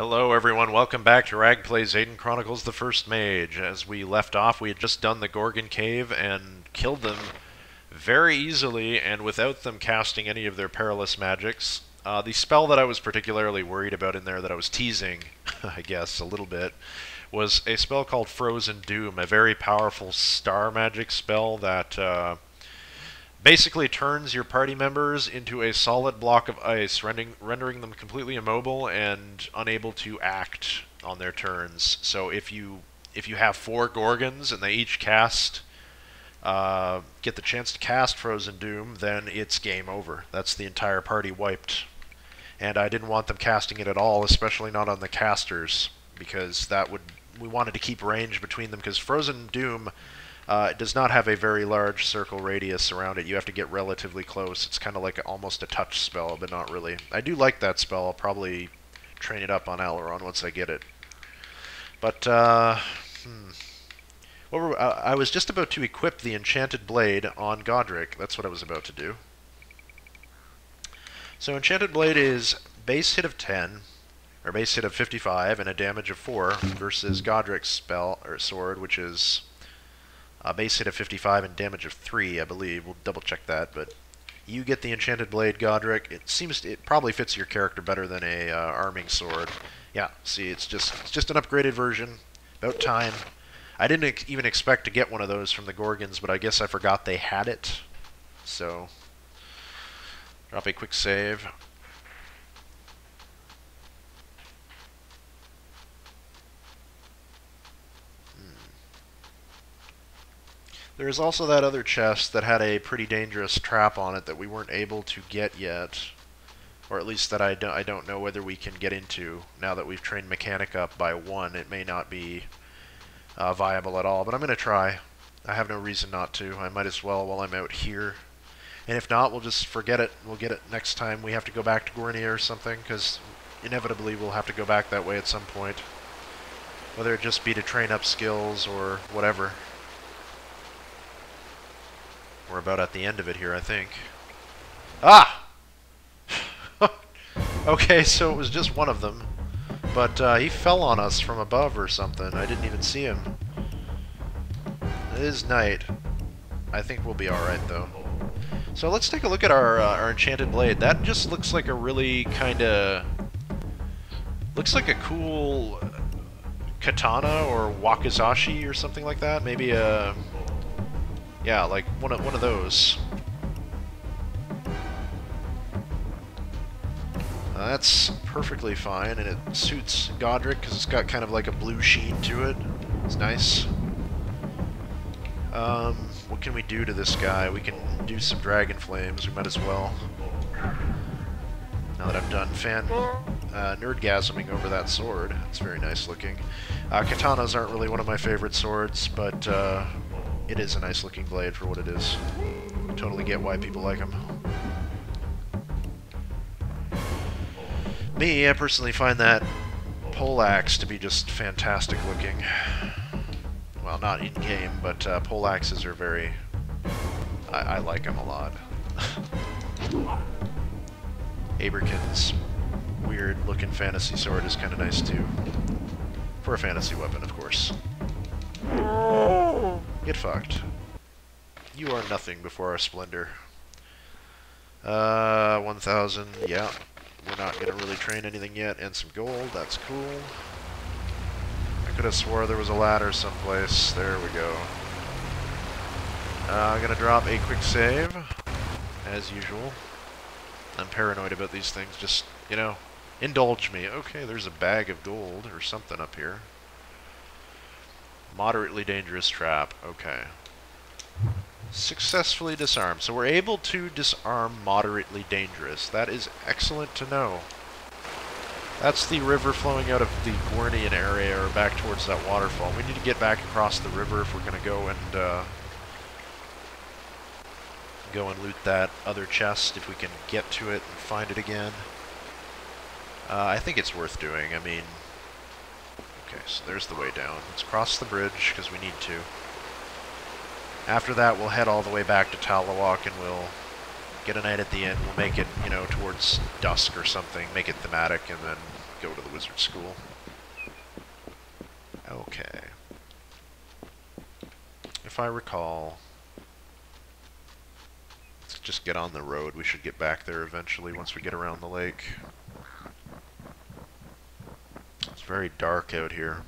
Hello everyone, welcome back to Rag Plays Aidyn Chronicles the First Mage. As we left off, we had just done the Gorgon Cave and killed them very easily and without them casting any of their perilous magics. The spell that I was particularly worried about in there that I was teasing, I guess, a little bit, was a spell called Frozen Doom, a very powerful star magic spell that basically turns your party members into a solid block of ice, rendering them completely immobile and unable to act on their turns. So if you have 4 Gorgons and they each get the chance to cast Frozen Doom, then it's game over. That's the entire party wiped. And I didn't want them casting it at all, especially not on the casters, because we wanted to keep range between them, because Frozen Doom it does not have a very large circle radius around it. You have to get relatively close. It's kind of like almost a touch spell, but not really. I do like that spell. I'll probably train it up on Aileron once I get it. But, I was just about to equip the Enchanted Blade on Godric. That's what I was about to do. So Enchanted Blade is base hit of 10, or base hit of 55, and a damage of 4, versus Godric's spell, or sword, which is base hit of 55 and damage of 3, I believe. We'll double check that, but you get the Enchanted Blade, Godric. It probably fits your character better than a arming sword. Yeah, see, it's just an upgraded version. About time. I didn't even expect to get one of those from the Gorgons, but I guess I forgot they had it. So, drop a quick save. There is also that other chest that had a pretty dangerous trap on it that we weren't able to get yet. Or at least that I don't know whether we can get into. Now that we've trained Mechanic up by 1, it may not be viable at all. But I'm going to try. I have no reason not to. I might as well while I'm out here. And if not, we'll just forget it. We'll get it next time we have to go back to Gornia or something, because inevitably we'll have to go back that way at some point. Whether it just be to train up skills or whatever. We're about at the end of it here, I think. Ah! Okay, so it was just one of them. But he fell on us from above or something. I didn't even see him. It is night. I think we'll be alright, though. So let's take a look at our Enchanted Blade. That just looks like a really kinda... looks like a cool katana or wakizashi or something like that. Maybe a... yeah, like one of those. That's perfectly fine, and it suits Godric because it's got kind of like a blue sheen to it. It's nice. What can we do to this guy? We can do some Dragon Flames. We might as well. Now that I'm done nerdgasming over that sword. It's very nice looking. Katanas aren't really one of my favorite swords, but it is a nice looking blade for what it is. I totally get why people like them. Me, I personally find that poleaxe to be just fantastic looking. Well, not in-game, but poleaxes are very... I like them a lot. Aberkin's weird looking fantasy sword is kind of nice too. For a fantasy weapon, of course. Get fucked. You are nothing before our splendor. 1,000, yeah. We're not going to really train anything yet, and some gold, that's cool. I could have swore there was a ladder someplace. There we go. I'm going to drop a quick save, as usual. I'm paranoid about these things, just, you know, indulge me. Okay, there's a bag of gold or something up here. Moderately dangerous trap. Okay. Successfully disarmed. So we're able to disarm moderately dangerous. That is excellent to know. That's the river flowing out of the Guarnian area or back towards that waterfall. We need to get back across the river if we're going to go and loot that other chest if we can get to it and find it again. I think it's worth doing. I mean... okay, so there's the way down. Let's cross the bridge, because we need to. After that, we'll head all the way back to Talawalk, and we'll get a night at the end. We'll make it, you know, towards dusk or something, make it thematic, and then go to the wizard school. Okay. If I recall, let's just get on the road. We should get back there eventually once we get around the lake. It's very dark out here.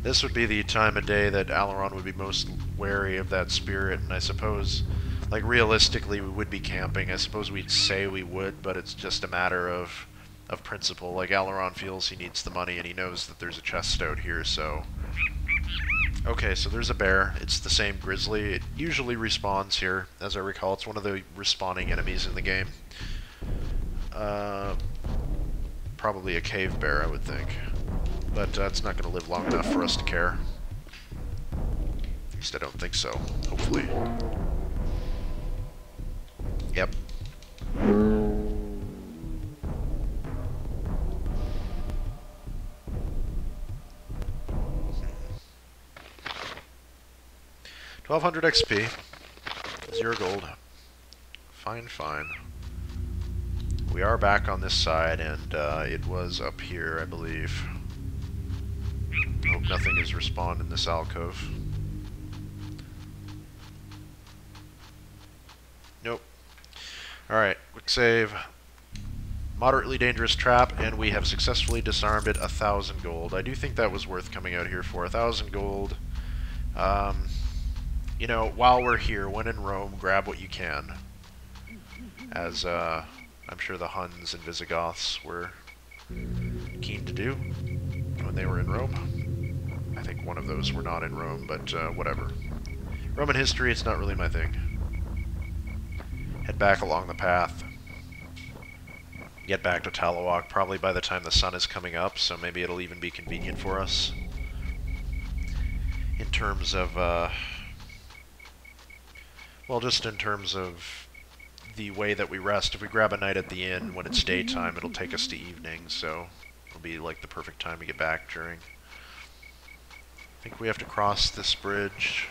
This would be the time of day that Alaron would be most wary of that spirit, and I suppose, like, realistically, we would be camping. I suppose we'd say we would, but it's just a matter of principle. Like, Alaron feels he needs the money, and he knows that there's a chest out here, so... Okay, so there's a bear. It's the same grizzly. It usually respawns here, as I recall. It's one of the respawning enemies in the game. Probably a cave bear, I would think. But it's not going to live long enough for us to care. At least I don't think so, hopefully. Yep. $1,200 XP. 0 gold. Fine, fine. We are back on this side, and it was up here, I believe. Hope nothing has respawned in this alcove. Nope. Alright, quick save. Moderately dangerous trap, and we have successfully disarmed it. 1,000 gold. I do think that was worth coming out here for. 1,000 gold. You know, while we're here, when in Rome, grab what you can. As, I'm sure the Huns and Visigoths were keen to do when they were in Rome. I think one of those were not in Rome, but whatever. Roman history, it's not really my thing. Head back along the path. Get back to Talawalk probably by the time the sun is coming up, so maybe it'll even be convenient for us. In terms of, well, just in terms of the way that we rest. If we grab a night at the inn when it's daytime, it'll take us to evening, so it'll be like the perfect time to get back during. I think we have to cross this bridge,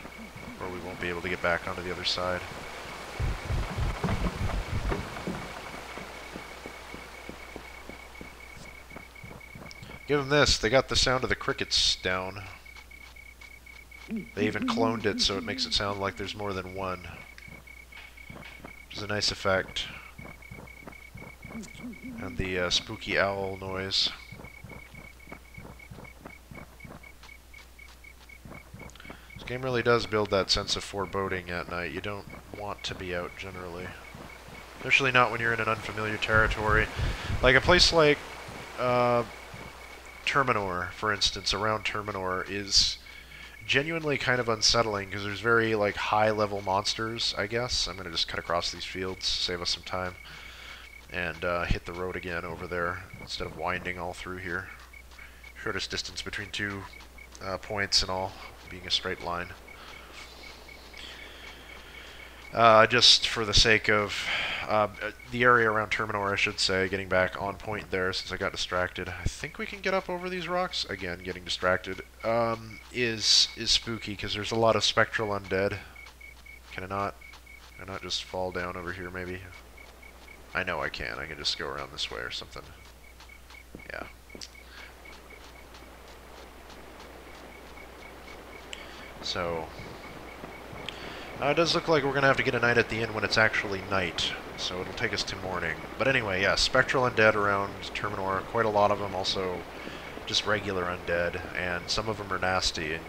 or we won't be able to get back onto the other side. Give them this, they got the sound of the crickets down. They even cloned it so it makes it sound like there's more than one. Which is a nice effect. And the spooky owl noise. This game really does build that sense of foreboding at night. You don't want to be out generally. Especially not when you're in an unfamiliar territory. Like a place like Terminor, for instance, around Terminor is genuinely kind of unsettling because there's very like high-level monsters, I guess. I'm going to just cut across these fields, save us some time, and hit the road again over there instead of winding all through here. Shortest distance between two points and all being a straight line. Just for the sake of the area around Terminor, I should say, getting back on point there since I got distracted. I think we can get up over these rocks. Again, getting distracted is spooky because there's a lot of spectral undead. Can I not? Can I not just fall down over here, maybe? I know I can. I can just go around this way or something. Yeah. So... it does look like we're going to have to get a night at the inn when it's actually night, so it'll take us to morning. But anyway, yeah, spectral undead around Terminor, quite a lot of them, also just regular undead, and some of them are nasty, and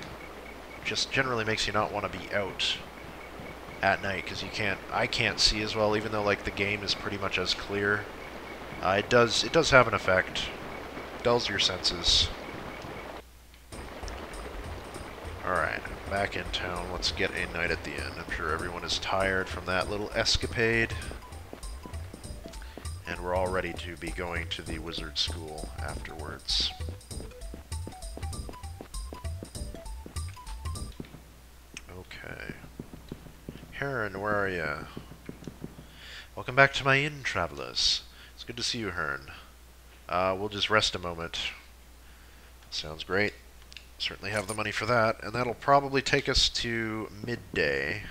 just generally makes you not want to be out at night, because I can't see as well, even though like the game is pretty much as clear. It does have an effect. Dulls your senses. Alright, back in town. Let's get a night at the inn. I'm sure everyone is tired from that little escapade. And we're all ready to be going to the wizard school afterwards. Okay. Heron, where are you? Welcome back to my inn, travelers. It's good to see you, Heron. We'll just rest a moment. Sounds great. Certainly have the money for that, and that'll probably take us to midday,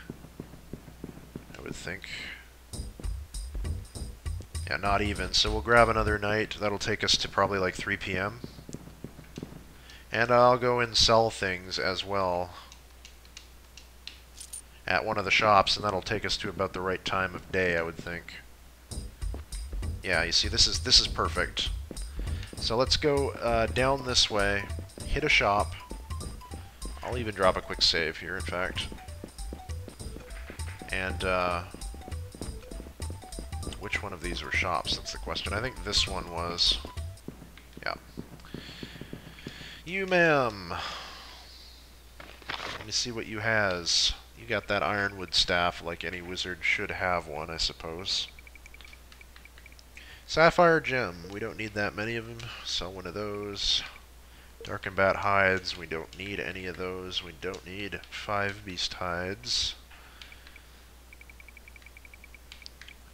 I would think. Yeah, not even. So we'll grab another night. That'll take us to probably like 3 p.m. And I'll go and sell things as well at one of the shops, and that'll take us to about the right time of day, I would think. Yeah, you see, this is perfect. So let's go down this way, hit a shop. I'll even drop a quick save here, in fact. And, which one of these were shops? That's the question. I think this one was. Yeah. You, ma'am. Let me see what you has. You got that ironwood staff like any wizard should have one, I suppose. Sapphire gem. We don't need that many of them. Sell one of those. Dark and bat hides. We don't need any of those. We don't need 5 beast hides.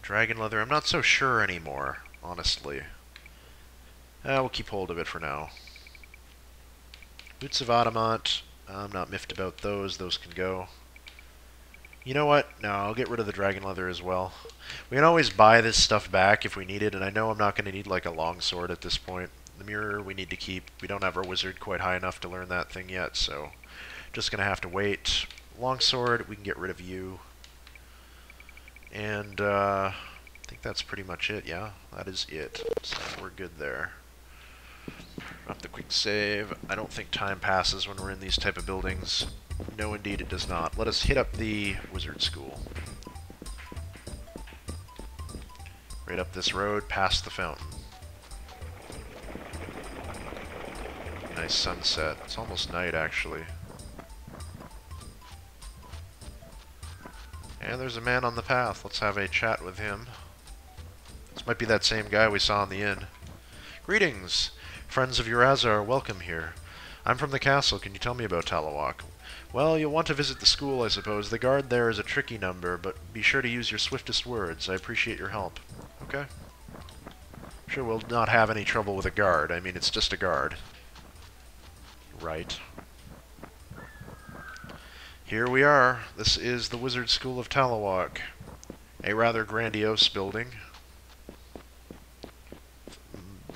Dragon leather. I'm not so sure anymore, honestly. We'll keep hold of it for now. Boots of adamant. I'm not miffed about those. Those can go. You know what? No, I'll get rid of the dragon leather as well. We can always buy this stuff back if we need it, and I know I'm not going to need like a long sword at this point. The mirror we need to keep. We don't have our wizard quite high enough to learn that thing yet, so just going to have to wait. Longsword, we can get rid of you. And I think that's pretty much it, yeah? That is it. So we're good there. Drop the quick save. I don't think time passes when we're in these type of buildings. No, indeed it does not. Let us hit up the wizard school. Right up this road, past the fountain. Nice sunset. It's almost night, actually. And there's a man on the path. Let's have a chat with him. This might be that same guy we saw in the inn. Greetings! Friends of Urazar, welcome here. I'm from the castle. Can you tell me about Talawak? Well, you'll want to visit the school, I suppose. The guard there is a tricky number, but be sure to use your swiftest words. I appreciate your help. Okay. I'm sure we'll not have any trouble with a guard. I mean, it's just a guard. Right. Here we are. This is the Wizard School of Talawak. A rather grandiose building.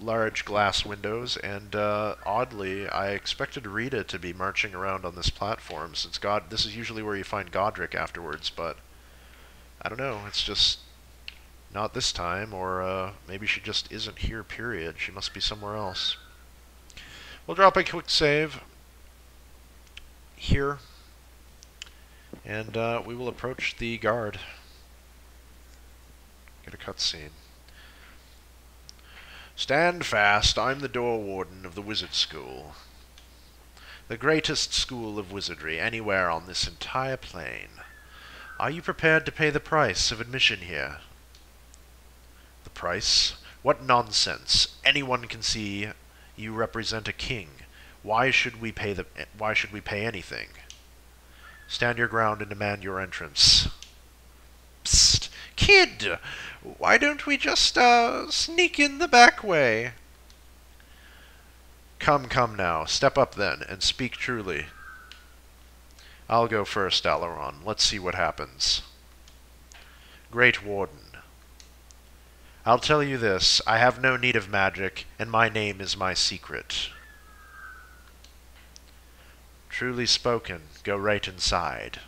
Large glass windows, and oddly, I expected Rita to be marching around on this platform, since this is usually where you find Godric afterwards, but I don't know, it's just not this time, or maybe she just isn't here, period. She must be somewhere else. We'll drop a quick save here, and we will approach the guard. Get a cutscene. Stand fast, I'm the door warden of the wizard school. The greatest school of wizardry anywhere on this entire plane. Are you prepared to pay the price of admission here? The price? What nonsense. Anyone can see you represent a king. Why should we pay anything? Stand your ground and demand your entrance. Psst! Kid! Why don't we just, sneak in the back way? Come now. Step up then, and speak truly. I'll go first, Alaron. Let's see what happens. Great Warden. I'll tell you this. I have no need of magic, and my name is my secret. Truly spoken. Go right inside.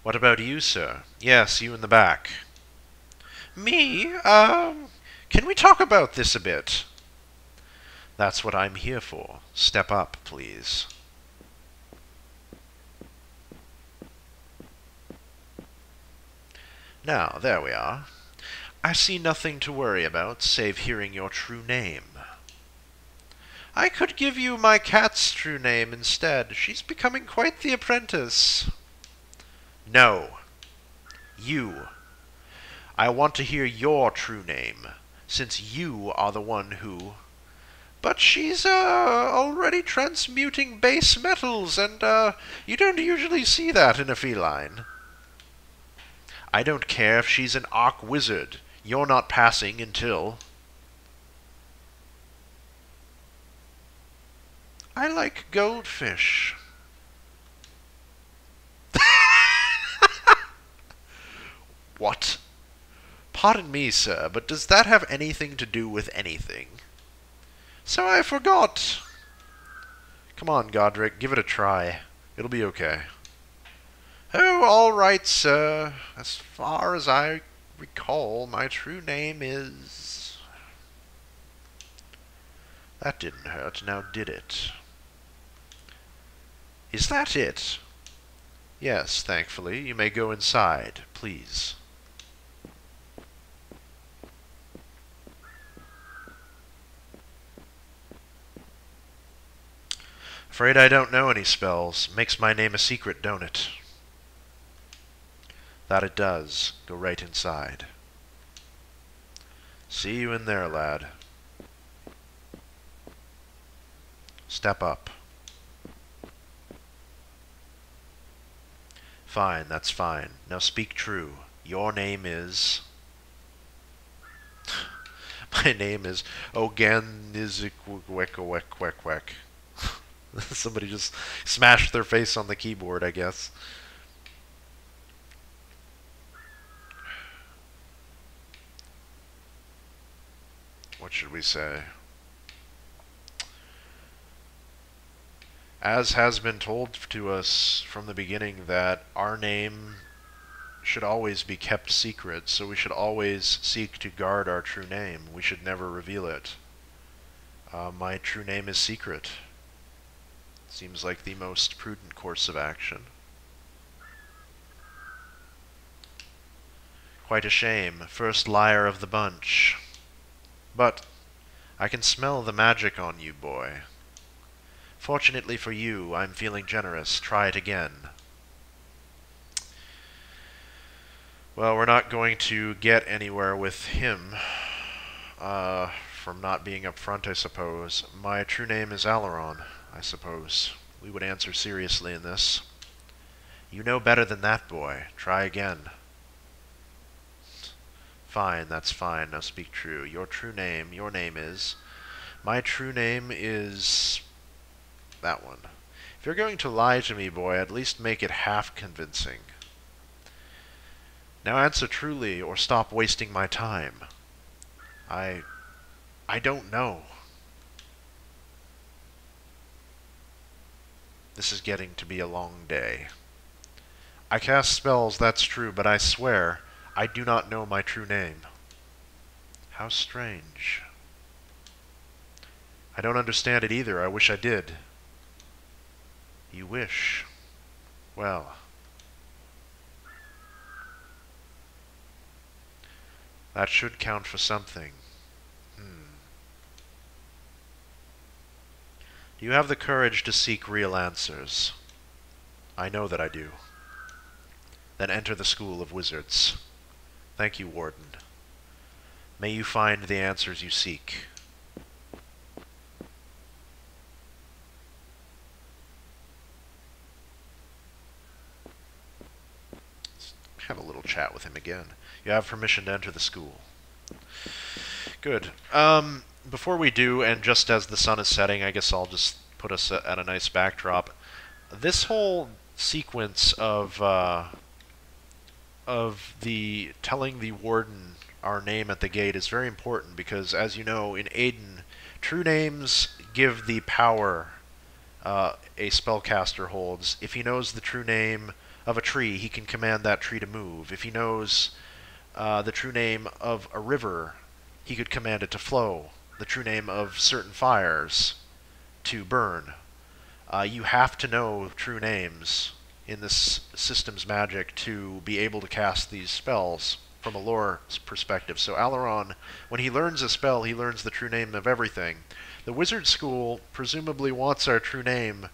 What about you, sir? Yes, you in the back. Me? Can we talk about this a bit? That's what I'm here for. Step up, please. Now, there we are. I see nothing to worry about, save hearing your true name. I could give you my cat's true name instead. She's becoming quite the apprentice. No. You. I want to hear your true name, since you are the one who... But she's, already transmuting base metals, and, you don't usually see that in a feline. I don't care if she's an arc wizard. You're not passing until... I like goldfish. What? Pardon me, sir, but does that have anything to do with anything? So I forgot. Come on, Godric, give it a try. It'll be okay. Oh, all right, sir. As far as I recall, my true name is... That didn't hurt, now did it? Is that it? Yes, thankfully. You may go inside, please. Afraid I don't know any spells. Makes my name a secret, don't it? That it does. Go right inside. See you in there, lad. Step up. Fine, that's fine. Now speak true. Your name is... My name is Oganizikwekwekwek. Somebody just smashed their face on the keyboard, I guess. What should we say? As has been told to us from the beginning that our name should always be kept secret, so we should always seek to guard our true name. We should never reveal it. My true name is secret. Seems like the most prudent course of action. Quite a shame. First liar of the bunch. But I can smell the magic on you, boy. Fortunately for you, I'm feeling generous. Try it again. Well, we're not going to get anywhere with him from not being upfront, I suppose. My true name is Alaron, I suppose. We would answer seriously in this. You know better than that, boy. Try again. Fine, that's fine. Now speak true. Your name is... My true name is... that one. If you're going to lie to me, boy, at least make it half convincing. Now answer truly, or stop wasting my time. I don't know. This is getting to be a long day. I cast spells, that's true, but I swear, I do not know my true name. How strange. I don't understand it either. I wish I did. You wish. Well. That should count for something. Do you have the courage to seek real answers? I know that I do. Then enter the School of Wizards. Thank you, Warden. May you find the answers you seek. Let's have a little chat with him again. You have permission to enter the school. Good. Before we do, and just as the sun is setting, I guess I'll just put us at a nice backdrop. This whole sequence of the telling the warden our name at the gate is very important because, as you know, in Aidyn, true names give the power a spellcaster holds. If he knows the true name of a tree, he can command that tree to move. If he knows the true name of a river, he could command it to flow. The true name of certain fires to burn. You have to know true names in this system's magic to be able to cast these spells from a lore perspective. So Alaron, when he learns a spell, he learns the true name of everything. The wizard school presumably wants our true name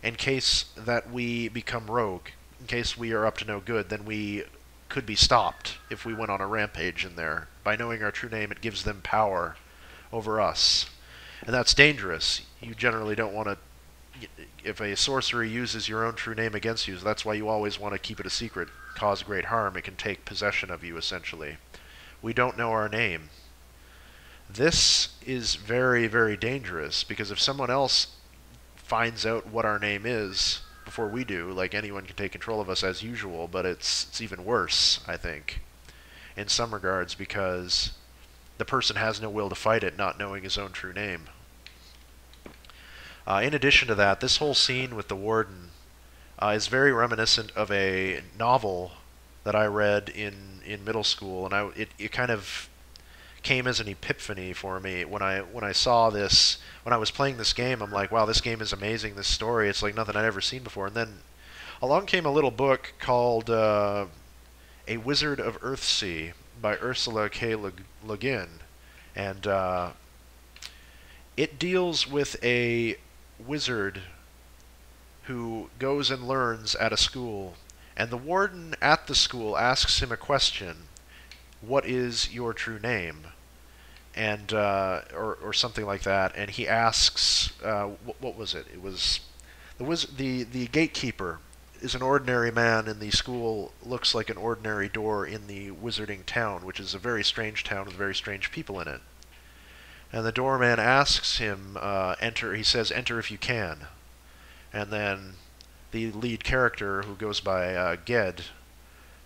in case that we become rogue. In case we are up to no good, then we could be stopped if we went on a rampage in there. By knowing our true name, it gives them power over us. And that's dangerous. You generally don't want to... If a sorcerer uses your own true name against you, that's why you always want to keep it a secret, cause great harm. It can take possession of you, essentially. We don't know our name. This is very, very dangerous, because if someone else finds out what our name is before we do, like anyone can take control of us as usual, but it's even worse, I think. in some regards, because the person has no will to fight it, not knowing his own true name. In addition to that, this whole scene with the warden is very reminiscent of a novel that I read in middle school, and it kind of came as an epiphany for me when I saw this. When I was playing this game, I'm like, wow, this game is amazing, this story, it's like nothing I'd ever seen before. And then along came a little book called A Wizard of Earthsea by Ursula K. Guin, and it deals with a wizard who goes and learns at a school, and the warden at the school asks him a question: "What is your true name?" And or something like that. And he asks, what was it? It was the gatekeeper is an ordinary man, and the school looks like an ordinary door in the wizarding town, which is a very strange town with very strange people in it. And the doorman asks him, enter. He says, "Enter if you can." And then the lead character, who goes by Ged,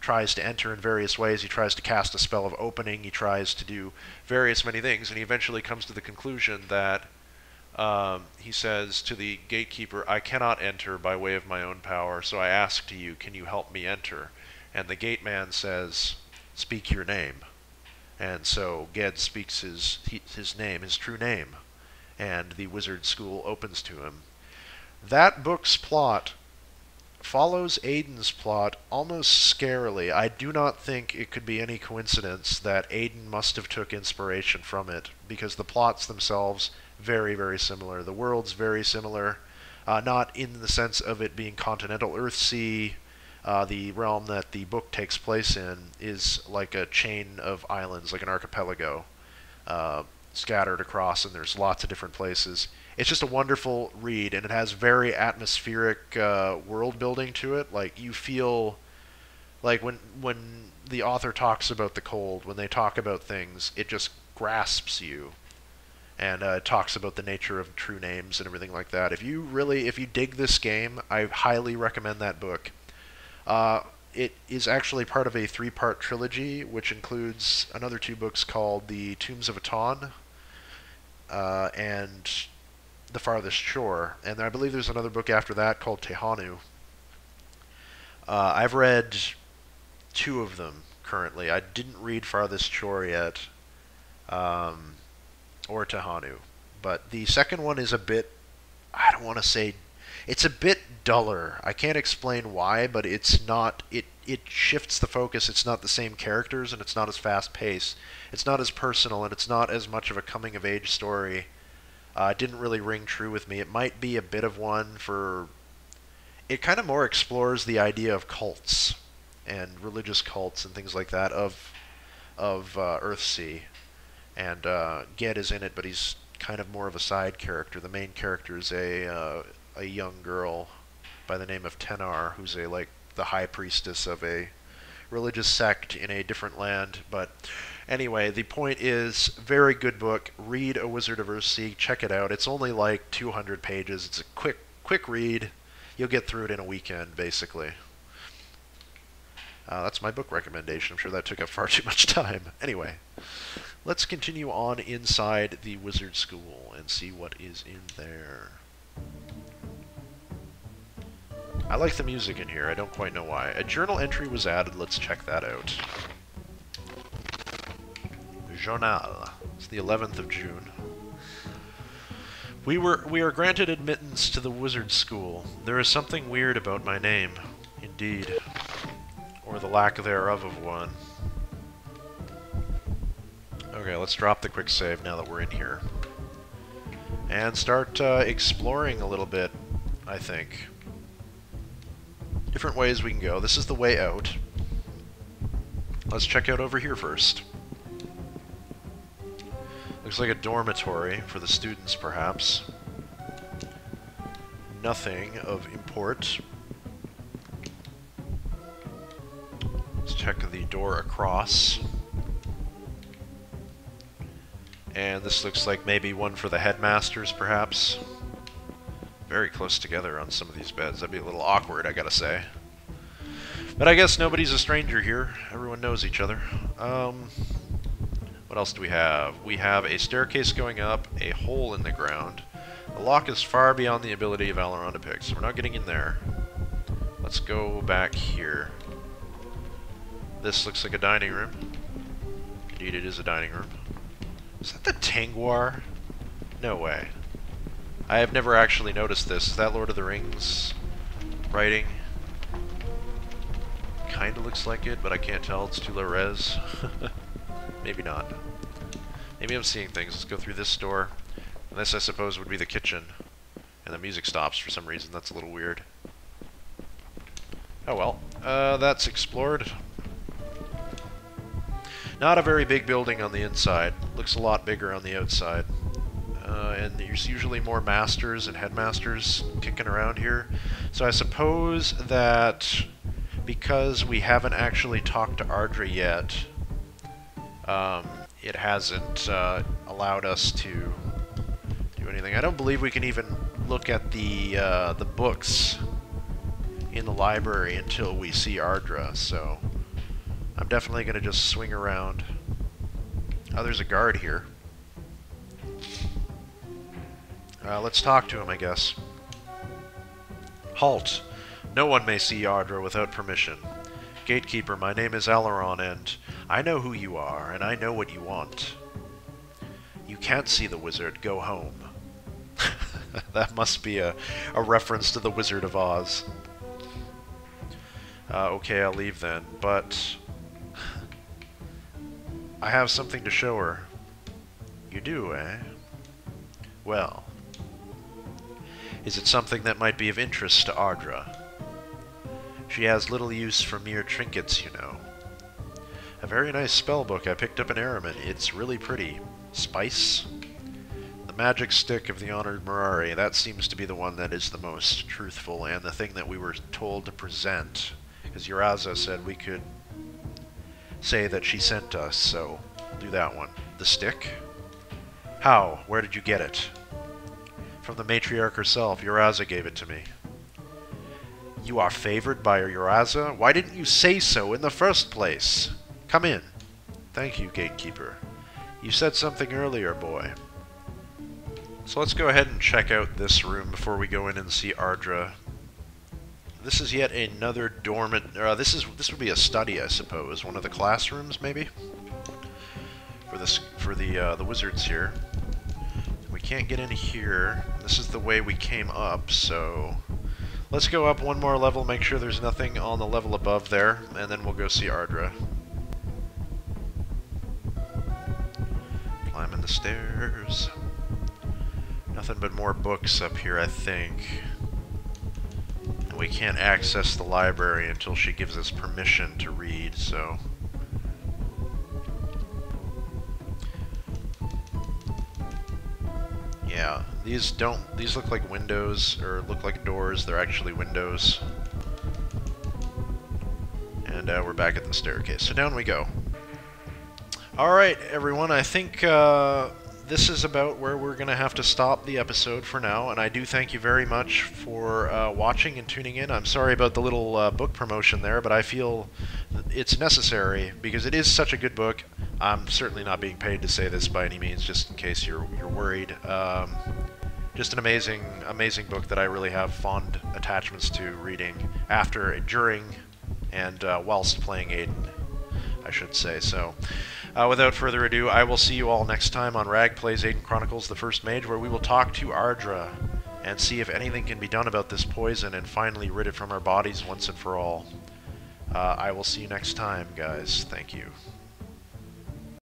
tries to enter in various ways. He tries to cast a spell of opening. He tries to do many things, and he eventually comes to the conclusion that he says to the gatekeeper, "I cannot enter by way of my own power, so I ask to you, can you help me enter?" And the gate man says, "Speak your name." And so Ged speaks his name, his true name, and the wizard school opens to him. That book's plot follows Aidyn's plot almost scarily. I do not think it could be any coincidence that Aidyn must have took inspiration from it, because the plots themselves very, very similar. The world's very similar, not in the sense of it being continental Earthsea. The realm that the book takes place in is like a chain of islands, like an archipelago, scattered across, and there's lots of different places. It's just a wonderful read, and it has very atmospheric world building to it. Like, you feel like when the author talks about the cold, when they talk about things, it just grasps you, and talks about the nature of true names and everything like that. If you dig this game, I highly recommend that book. It is actually part of a 3-part trilogy, which includes another 2 books called The Tombs of Aton and The Farthest Shore, and I believe there's another book after that called Tehanu. I've read 2 of them currently. I didn't read Farthest Shore yet, or Tehanu, but the second one is a bit, I don't want to say, it's a bit duller. I can't explain why, but it's not, it shifts the focus. It's not the same characters, and it's not as fast-paced. It's not as personal, and it's not as much of a coming-of-age story. It didn't really ring true with me. It might be a bit of one for... It kind of more explores the idea of cults and religious cults and things like that of Earthsea. And Ged is in it, but he's kind of more of a side character. The main character is a young girl by the name of Tenar, who's the high priestess of a religious sect in a different land. But anyway, the point is, very good book. Read A Wizard of Earthsea. Check it out. It's only like 200 pages. It's a quick read. You'll get through it in a weekend, basically. That's my book recommendation. I'm sure that took up far too much time. Anyway, let's continue on inside the wizard school and see what is in there. I like the music in here. I don't quite know why. A journal entry was added. Let's check that out. Journal. It's the 11th of June. We are granted admittance to the wizard school. There is something weird about my name. Indeed. Or the lack thereof of one. Okay, let's drop the quick save now that we're in here. And start exploring a little bit, I think. Different ways we can go. This is the way out. Let's check out over here first. Looks like a dormitory for the students, perhaps. Nothing of import. Let's check the door across. And this looks like maybe one for the headmasters, perhaps. Very close together on some of these beds. That'd be a little awkward, I gotta say. But I guess nobody's a stranger here. Everyone knows each other. What else do we have? We have a staircase going up, a hole in the ground. The lock is far beyond the ability of Alaron to pick, so we're not getting in there. Let's go back here. This looks like a dining room. Indeed, it is a dining room. Is that the Tengwar? No way. I have never actually noticed this. Is that Lord of the Rings writing? Kinda looks like it, but I can't tell. It's too low res. Maybe not. Maybe I'm seeing things. Let's go through this door. And this, I suppose, would be the kitchen. And the music stops for some reason. That's a little weird. Oh well. That's explored. Not a very big building on the inside. Looks a lot bigger on the outside. And there's usually more masters and headmasters kicking around here. So I suppose that because we haven't actually talked to Ardra yet, it hasn't allowed us to do anything. I don't believe we can even look at the books in the library until we see Ardra, so I'm definitely going to just swing around. Oh, there's a guard here. Let's talk to him, I guess. Halt! No one may see Ardra without permission. Gatekeeper, my name is Alaron, and I know who you are, and I know what you want. You can't see the wizard. Go home. That must be a reference to the Wizard of Oz. Okay, I'll leave then, but I have something to show her. You do, eh? Well, is it something that might be of interest to Ardra? She has little use for mere trinkets, you know. A very nice spellbook I picked up in Araman. It's really pretty. Spice? The magic stick of the honored Mirari. That seems to be the one that is the most truthful, and the thing that we were told to present. Because Uraza said we could say that she sent us, so we'll do that one. The stick? How? Where did you get it? From the matriarch herself. Uraza gave it to me. You are favored by Uraza? Why didn't you say so in the first place? Come in. Thank you, Gatekeeper. You said something earlier, boy. So let's go ahead and check out this room before we go in and see Ardra. This is yet another dormant... this would be a study, I suppose. One of the classrooms, maybe? For the wizards here. We can't get in here. This is the way we came up, so... Let's go up one more level, make sure there's nothing on the level above there, and then we'll go see Ardra. Climbing the stairs. Nothing but more books up here, I think. And we can't access the library until she gives us permission to read, so... Yeah, these look like windows, or look like doors. They're actually windows. And we're back at the staircase. So down we go. Alright, everyone, I think this is about where we're going to have to stop the episode for now, and I do thank you very much for watching and tuning in. I'm sorry about the little book promotion there, but I feel it's necessary, because it is such a good book. I'm certainly not being paid to say this by any means, just in case you're worried. Just an amazing book that I really have fond attachments to reading after, during, and whilst playing Aidyn, I should say. So, without further ado, I will see you all next time on Rag Plays Aidyn Chronicles the First Mage, where we will talk to Ardra and see if anything can be done about this poison and finally rid it from our bodies once and for all. I will see you next time, guys. Thank you.